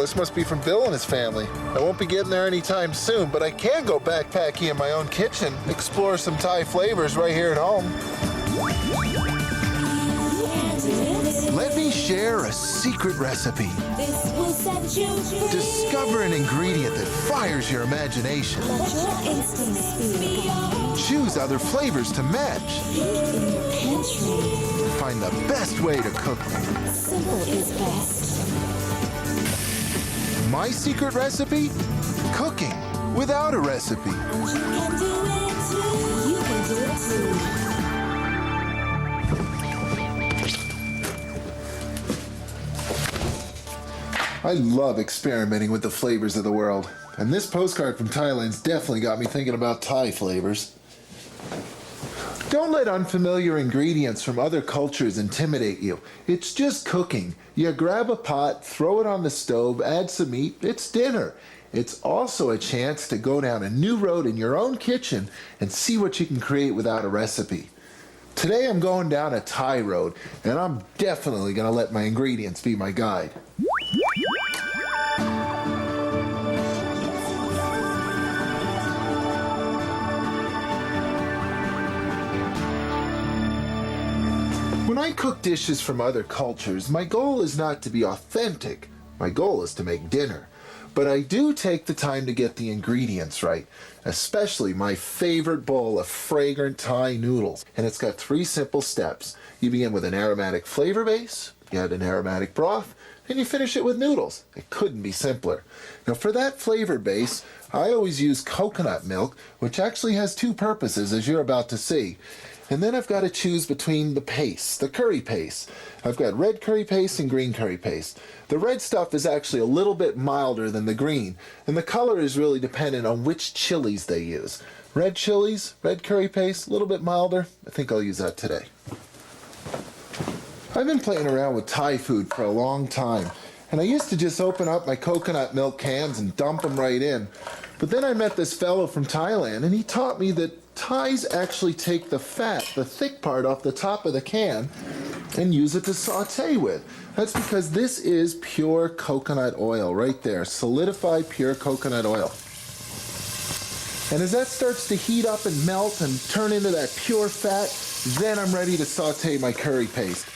This must be from Bill and his family. I won't be getting there anytime soon, but I can go backpacking in my own kitchen, explore some Thai flavors right here at home. Let me share a secret recipe. Discover an ingredient that fires your imagination. Choose other flavors to match. Find the best way to cook them. Simple is best. My secret recipe? Cooking without a recipe. You can do it too. You can do it too. I love experimenting with the flavors of the world, and this postcard from Thailand's definitely got me thinking about Thai flavors. Don't let unfamiliar ingredients from other cultures intimidate you. It's just cooking. You grab a pot, throw it on the stove, add some meat, it's dinner. It's also a chance to go down a new road in your own kitchen and see what you can create without a recipe. Today I'm going down a Thai road, and I'm definitely going to let my ingredients be my guide. When I cook dishes from other cultures, my goal is not to be authentic. My goal is to make dinner. But I do take the time to get the ingredients right, especially my favorite bowl of fragrant Thai noodles. And it's got 3 simple steps. You begin with an aromatic flavor base, you add an aromatic broth, and you finish it with noodles. It couldn't be simpler. Now for that flavor base, I always use coconut milk, which actually has 2 purposes, as you're about to see. And then I've got to choose between the paste, the curry paste. I've got red curry paste and green curry paste. The red stuff is actually a little bit milder than the green, and the color is really dependent on which chilies they use. Red chilies, red curry paste, a little bit milder. I think I'll use that today. I've been playing around with Thai food for a long time, and I used to just open up my coconut milk cans and dump them right in. But then I met this fellow from Thailand, and he taught me that Thais actually take the fat, the thick part off the top of the can, and use it to saute with. That's because this is pure coconut oil right there, solidified pure coconut oil. And as that starts to heat up and melt and turn into that pure fat, then I'm ready to saute my curry paste.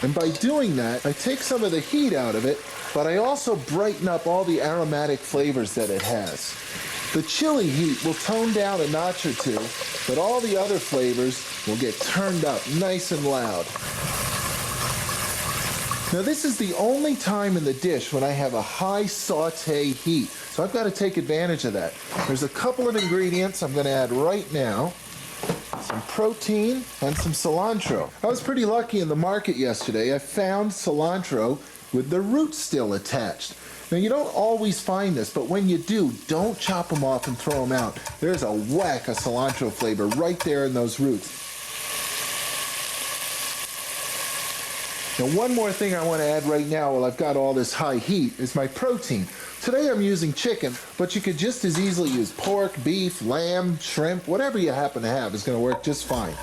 And by doing that, I take some of the heat out of it, but I also brighten up all the aromatic flavors that it has. The chili heat will tone down a notch or two, but all the other flavors will get turned up nice and loud. Now this is the only time in the dish when I have a high saute heat, so I've got to take advantage of that. There's a couple of ingredients I'm going to add right now. Some protein and some cilantro. I was pretty lucky in the market yesterday. I found cilantro with the roots still attached. Now you don't always find this, but when you do, don't chop them off and throw them out. There's a whack of cilantro flavor right there in those roots. Now one more thing I want to add right now while I've got all this high heat is my protein. Today I'm using chicken, but you could just as easily use pork, beef, lamb, shrimp, whatever you happen to have is going to work just fine.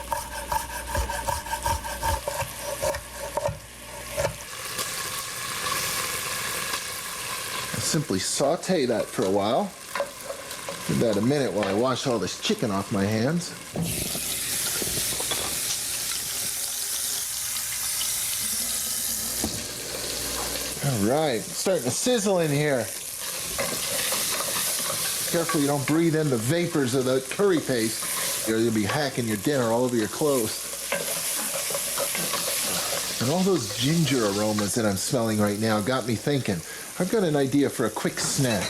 Simply saute that for a while. Give that a minute while I wash all this chicken off my hands. All right, it's starting to sizzle in here. Careful you don't breathe in the vapors of the curry paste, or you'll be hacking your dinner all over your clothes. And all those ginger aromas that I'm smelling right now got me thinking, I've got an idea for a quick snack.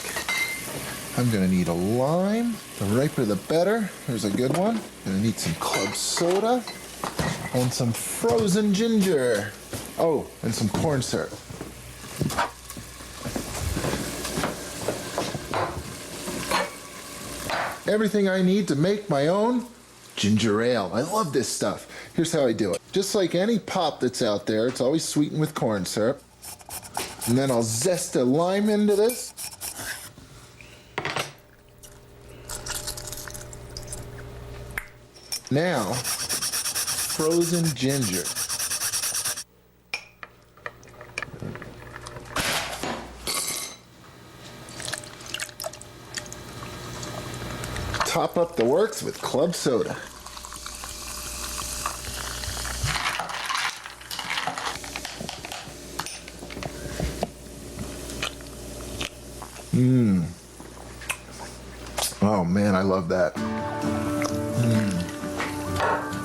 I'm gonna need a lime. The riper the better. Here's a good one. Gonna need some club soda and some frozen ginger. Oh, and some corn syrup. Everything I need to make my own ginger ale. I love this stuff. Here's how I do it. Just like any pop that's out there, it's always sweetened with corn syrup. And then I'll zest a lime into this. Now, frozen ginger. Top up the works with club soda. Oh man, I love that.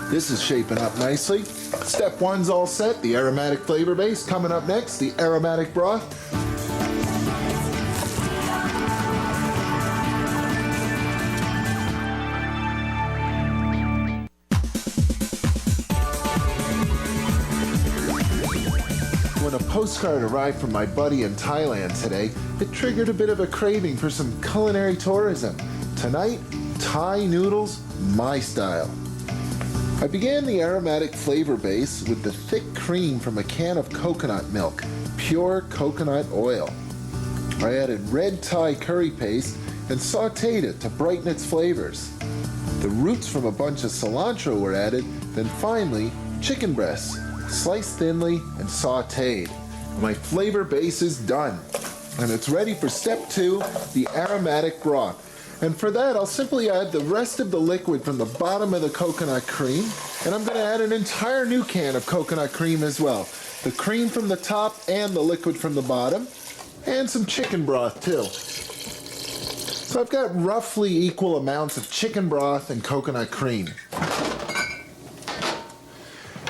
This is shaping up nicely. Step one's all set, the aromatic flavor base. Coming up next, the aromatic broth. When a postcard arrived from my buddy in Thailand today, it triggered a bit of a craving for some culinary tourism. Tonight, Thai noodles, my style. I began the aromatic flavor base with the thick cream from a can of coconut milk, pure coconut oil. I added red Thai curry paste and sauteed it to brighten its flavors. The roots from a bunch of cilantro were added, then finally, chicken breasts, sliced thinly and sauteed. My flavor base is done, and it's ready for step two, the aromatic broth. And for that, I'll simply add the rest of the liquid from the bottom of the coconut cream, and I'm going to add an entire new can of coconut cream as well. The cream from the top and the liquid from the bottom, and some chicken broth too. So I've got roughly equal amounts of chicken broth and coconut cream.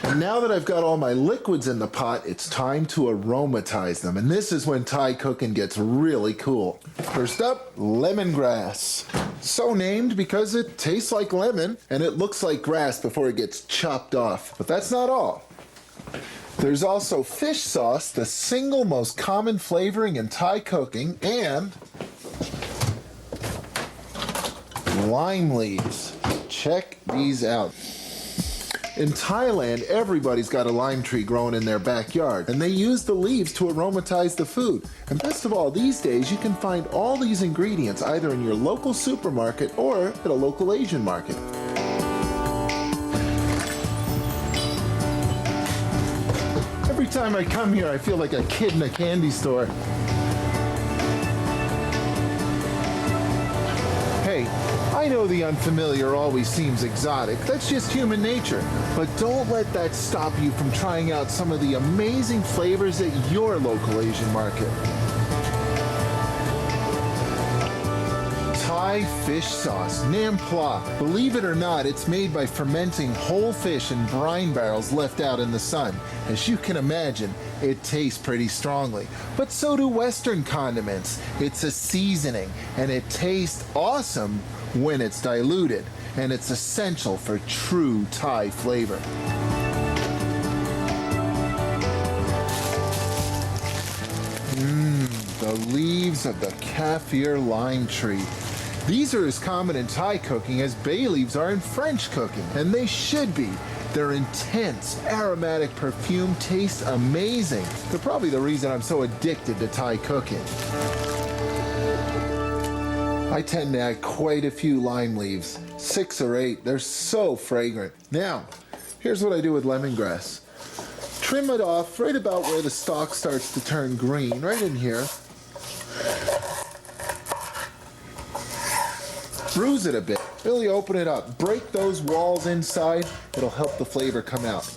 And now that I've got all my liquids in the pot, it's time to aromatize them. And this is when Thai cooking gets really cool. First up, lemongrass. So named because it tastes like lemon and it looks like grass before it gets chopped off. But that's not all. There's also fish sauce, the single most common flavoring in Thai cooking, and lime leaves. Check these out. In Thailand, everybody's got a lime tree growing in their backyard, and they use the leaves to aromatize the food. And best of all, these days you can find all these ingredients either in your local supermarket or at a local Asian market. Every time I come here, I feel like a kid in a candy store. Hey, I know the unfamiliar always seems exotic. That's just human nature. But don't let that stop you from trying out some of the amazing flavors at your local Asian market. Thai fish sauce, Nam Pla. Believe it or not, it's made by fermenting whole fish in brine barrels left out in the sun. As you can imagine, it tastes pretty strongly. But so do Western condiments. It's a seasoning, and it tastes awesome when it's diluted, and it's essential for true Thai flavor. The leaves of the kaffir lime tree. These are as common in Thai cooking as bay leaves are in French cooking, and they should be. Their intense, aromatic perfume tastes amazing. They're probably the reason I'm so addicted to Thai cooking. I tend to add quite a few lime leaves, 6 or 8. They're so fragrant. Now, here's what I do with lemongrass. Trim it off right about where the stalk starts to turn green, right in here. Bruise it a bit, really open it up. Break those walls inside, it'll help the flavor come out.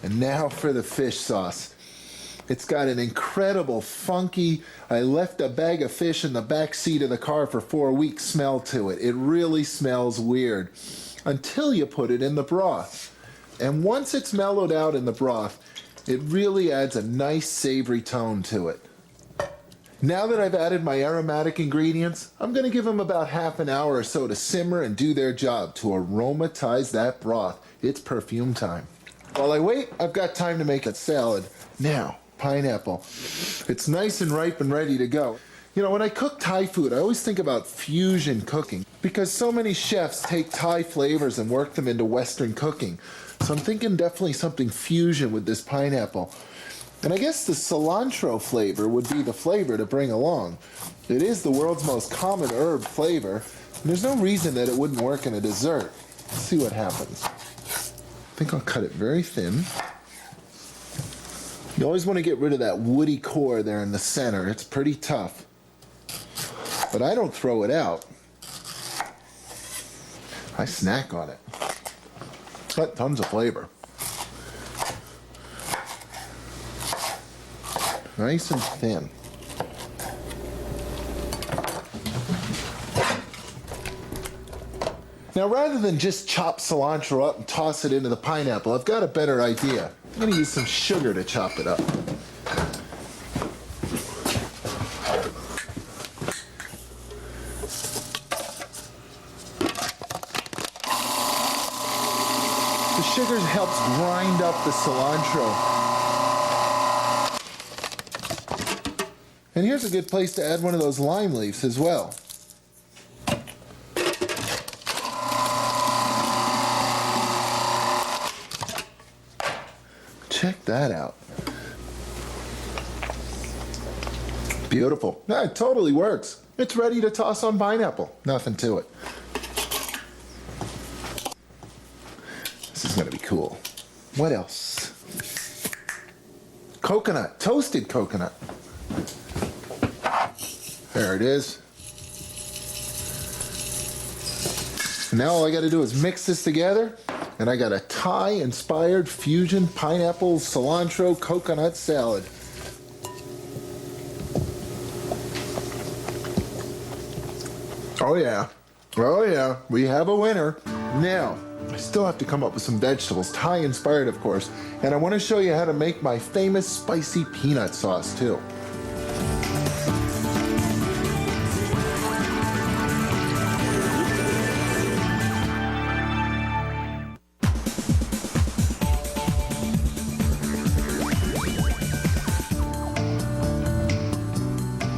And now for the fish sauce. It's got an incredible, funky, I left a bag of fish in the back seat of the car for 4 weeks smell to it. It really smells weird until you put it in the broth. And once it's mellowed out in the broth, it really adds a nice savory tone to it. Now that I've added my aromatic ingredients, I'm going to give them about half an hour or so to simmer and do their job to aromatize that broth. It's perfume time. While I wait, I've got time to make a salad. Now, pineapple. It's nice and ripe and ready to go. You know, when I cook Thai food, I always think about fusion cooking because so many chefs take Thai flavors and work them into Western cooking. So I'm thinking definitely something fusion with this pineapple. And I guess the cilantro flavor would be the flavor to bring along. It is the world's most common herb flavor, and there's no reason that it wouldn't work in a dessert. Let's see what happens. I think I'll cut it very thin. You always want to get rid of that woody core there in the center. It's pretty tough. But I don't throw it out. I snack on it. It's got tons of flavor. Nice and thin. Now, rather than just chop cilantro up and toss it into the pineapple, I've got a better idea. I'm going to use some sugar to chop it up. The sugar helps grind up the cilantro. And here's a good place to add one of those lime leaves as well. Check that out. Beautiful. Yeah, it totally works. It's ready to toss on pineapple. Nothing to it. This is going to be cool. What else? Coconut. Toasted coconut. There it is. Now all I got to do is mix this together, and I got a Thai-inspired fusion pineapple cilantro coconut salad. Oh yeah. Oh yeah. We have a winner. Now, I still have to come up with some vegetables, Thai-inspired of course, and I want to show you how to make my famous spicy peanut sauce too.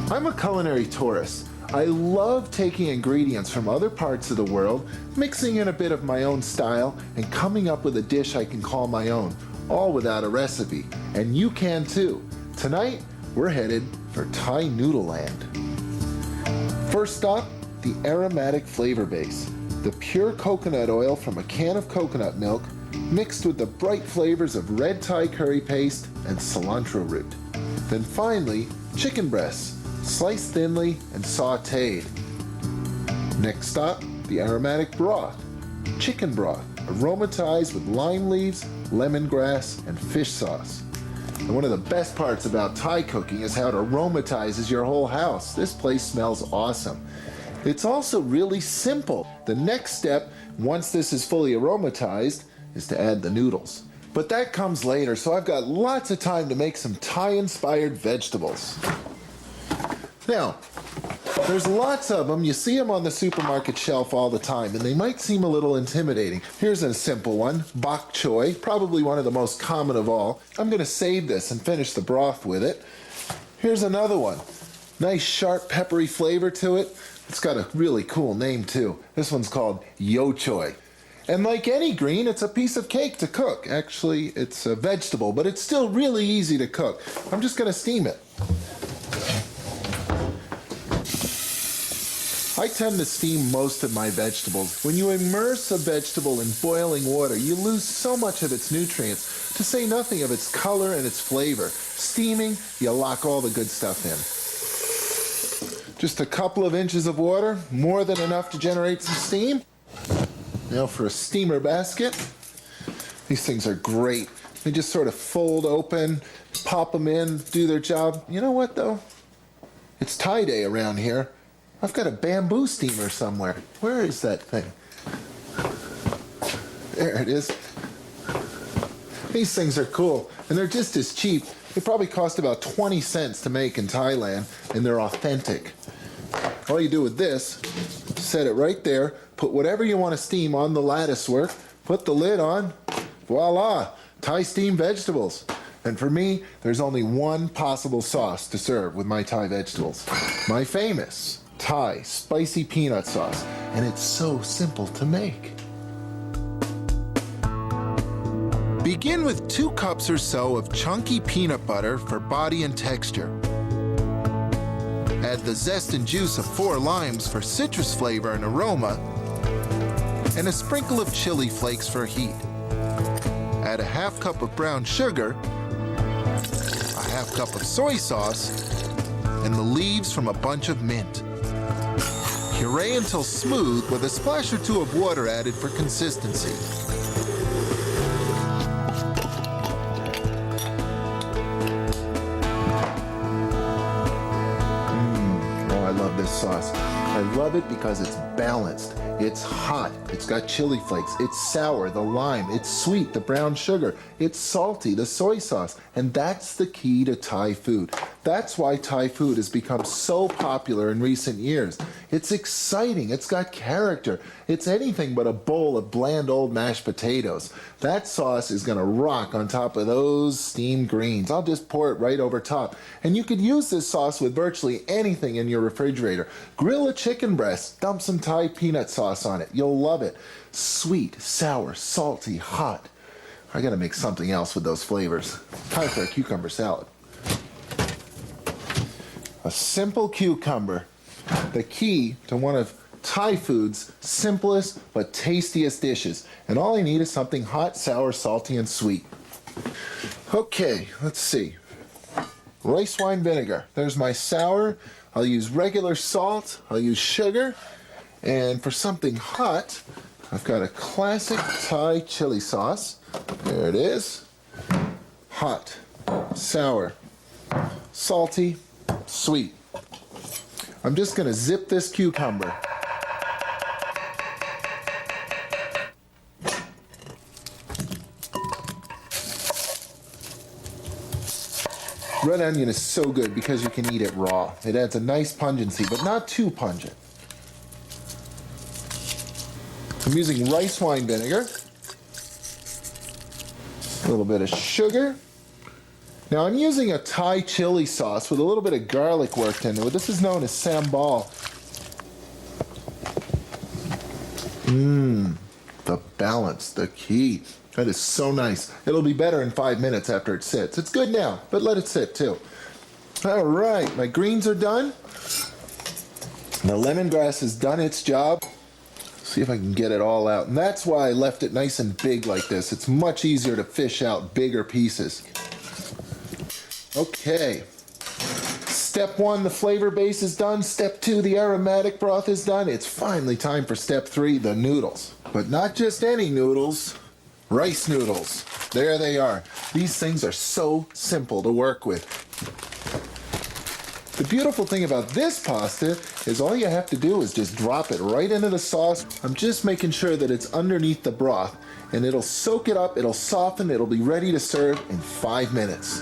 I'm a culinary tourist. I love taking ingredients from other parts of the world, mixing in a bit of my own style, and coming up with a dish I can call my own, all without a recipe. And you can too. Tonight, we're headed for Thai Noodle Land. First stop, the aromatic flavor base. The pure coconut oil from a can of coconut milk, mixed with the bright flavors of red Thai curry paste and cilantro root. Then finally, chicken breasts, sliced thinly and sautéed. Next stop, the aromatic broth. Chicken broth, aromatized with lime leaves, lemongrass, and fish sauce. And one of the best parts about Thai cooking is how it aromatizes your whole house. This place smells awesome. It's also really simple. The next step, once this is fully aromatized, is to add the noodles. But that comes later, so I've got lots of time to make some Thai-inspired vegetables. Now, there's lots of them. You see them on the supermarket shelf all the time, and they might seem a little intimidating. Here's a simple one, bok choy, probably one of the most common of all. I'm going to save this and finish the broth with it. Here's another one. Nice sharp peppery flavor to it. It's got a really cool name too. This one's called yo choy. And like any green, it's a piece of cake to cook. Actually, it's a vegetable, but it's still really easy to cook. I'm just going to steam it. I tend to steam most of my vegetables. When you immerse a vegetable in boiling water, you lose so much of its nutrients, to say nothing of its color and its flavor. Steaming, you lock all the good stuff in. Just a couple of inches of water, more than enough to generate some steam. Now for a steamer basket. These things are great. They just sort of fold open, pop them in, do their job. You know what though? It's Thai Day around here. I've got a bamboo steamer somewhere. Where is that thing? There it is. These things are cool, and they're just as cheap. They probably cost about 20 cents to make in Thailand, and they're authentic. All you do with this, set it right there, put whatever you want to steam on the lattice work, put the lid on, voila, Thai steamed vegetables. And for me, there's only one possible sauce to serve with my Thai vegetables. My famous Thai spicy peanut sauce, and it's so simple to make. Begin with 2 cups or so of chunky peanut butter for body and texture. Add the zest and juice of 4 limes for citrus flavor and aroma, and a sprinkle of chili flakes for heat. Add a half cup of brown sugar, a half cup of soy sauce, and the leaves from a bunch of mint. Puree until smooth with a splash or two of water added for consistency. Oh, I love this sauce. I love it because it's balanced. It's hot. It's got chili flakes. It's sour, the lime. It's sweet, the brown sugar. It's salty, the soy sauce. And that's the key to Thai food. That's why Thai food has become so popular in recent years. It's exciting. It's got character. It's anything but a bowl of bland old mashed potatoes. That sauce is going to rock on top of those steamed greens. I'll just pour it right over top. And you could use this sauce with virtually anything in your refrigerator. Grill a chicken breast. Dump some Thai peanut sauce on it. You'll love it. Sweet, sour, salty, hot. I got to make something else with those flavors. Time for a cucumber salad. A simple cucumber, the key to one of Thai food's simplest but tastiest dishes. And all I need is something hot, sour, salty, and sweet. Okay, let's see. Rice wine vinegar. There's my sour. I'll use regular salt. I'll use sugar. And for something hot, I've got a classic Thai chili sauce. There it is. Hot, sour, salty, sweet. I'm just going to zip this cucumber. Red onion is so good because you can eat it raw. It adds a nice pungency, but not too pungent. I'm using rice wine vinegar, a little bit of sugar. Now I'm using a Thai chili sauce with a little bit of garlic worked into it. This is known as sambal. The balance, the key. That is so nice. It'll be better in 5 minutes after it sits. It's good now, but let it sit too. All right, my greens are done. The lemongrass has done its job. See if I can get it all out. And that's why I left it nice and big like this. It's much easier to fish out bigger pieces. Okay. Step 1, the flavor base is done. Step 2, the aromatic broth is done. It's finally time for step 3, the noodles. But not just any noodles. Rice noodles. There they are. These things are so simple to work with. The beautiful thing about this pasta is all you have to do is just drop it right into the sauce. I'm just making sure that it's underneath the broth, and it'll soak it up, it'll soften, it'll be ready to serve in 5 minutes.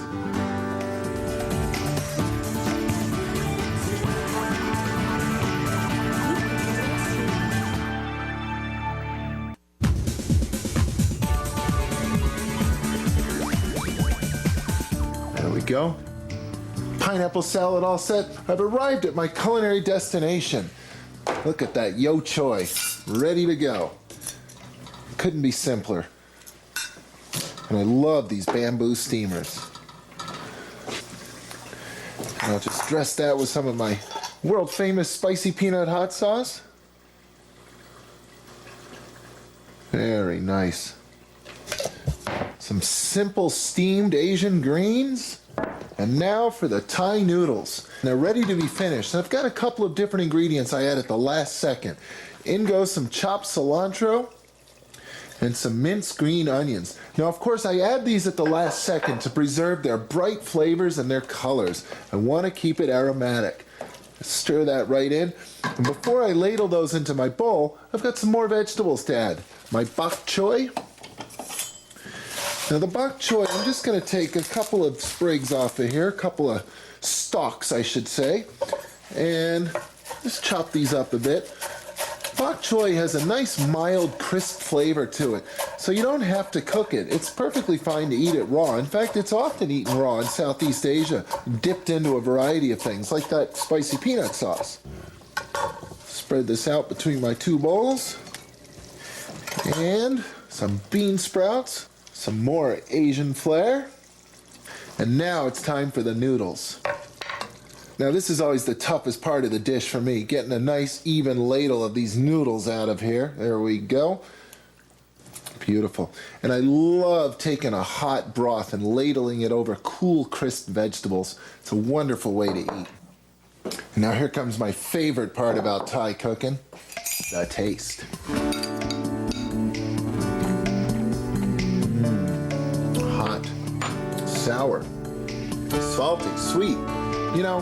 There we go. Pineapple salad all set. I've arrived at my culinary destination. Look at that yo choy, ready to go. Couldn't be simpler. And I love these bamboo steamers. And I'll just dress that with some of my world famous spicy peanut hot sauce. Very nice. Some simple steamed Asian greens. And now for the Thai noodles. They're ready to be finished. I've got a couple of different ingredients I add at the last second. In goes some chopped cilantro and some minced green onions. Now, of course, I add these at the last second to preserve their bright flavors and their colors. I want to keep it aromatic. Stir that right in. And before I ladle those into my bowl, I've got some more vegetables to add. My bok choy. Now the bok choy, I'm just going to take a couple of sprigs off of here, a couple of stalks I should say, and just chop these up a bit. Bok choy has a nice mild crisp flavor to it, so you don't have to cook it. It's perfectly fine to eat it raw. In fact, it's often eaten raw in Southeast Asia, dipped into a variety of things, like that spicy peanut sauce. Spread this out between my 2 bowls, and some bean sprouts. Some more Asian flair. And now it's time for the noodles. Now this is always the toughest part of the dish for me, getting a nice even ladle of these noodles out of here. There we go. Beautiful. And I love taking a hot broth and ladling it over cool, crisp vegetables. It's a wonderful way to eat. Now here comes my favorite part about Thai cooking, the taste. Hot, sour, salty, sweet. You know,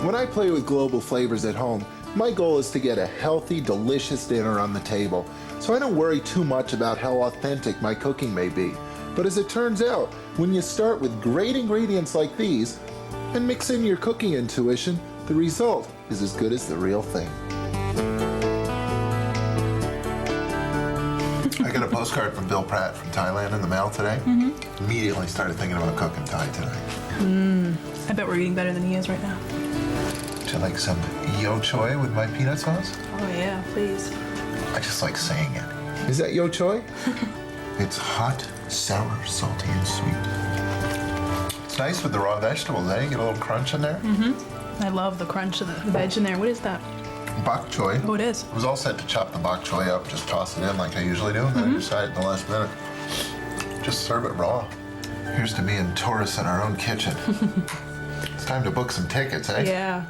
when I play with global flavors at home, my goal is to get a healthy, delicious dinner on the table. So I don't worry too much about how authentic my cooking may be. But as it turns out, when you start with great ingredients like these and mix in your cooking intuition, the result is as good as the real thing. I got a postcard from Bill Pratt from Thailand in the mail today. Immediately started thinking about cooking Thai tonight. I bet we're eating better than he is right now. Would you like some yo choy with my peanut sauce? Oh yeah, please. I just like saying it. Is that yo choy? It's hot, sour, salty, and sweet. It's nice with the raw vegetables, eh? Get a little crunch in there. I love the crunch of the veg in there. What is that? Bok choy. Oh, it is. I was all set to chop the bok choy up, just toss it in like I usually do, and then I decided in the last minute, just serve it raw. Here's to me and Taurus in our own kitchen. It's time to book some tickets, eh? Yeah.